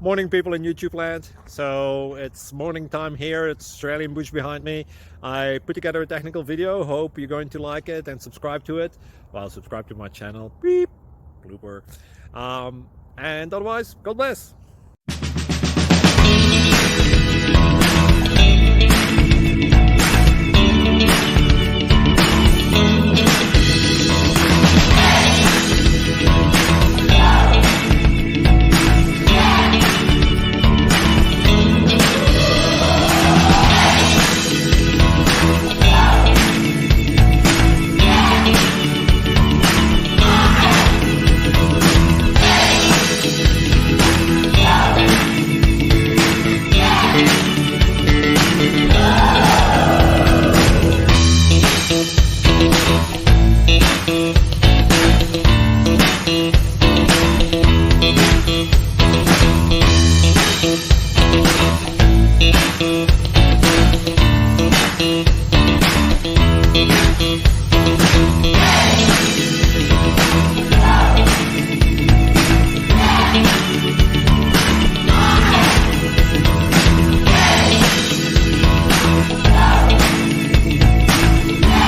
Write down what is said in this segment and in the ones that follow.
Morning people in YouTube land. So it's morning time here. It's Australian bush behind me. I put together a technical video. Hope you're going to like it and subscribe to it. Well, subscribe to my channel. Beep. Blooper. And otherwise, God bless.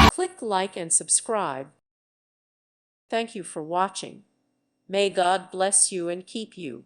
Click like and subscribe. Thank you for watching. May God bless you and keep you.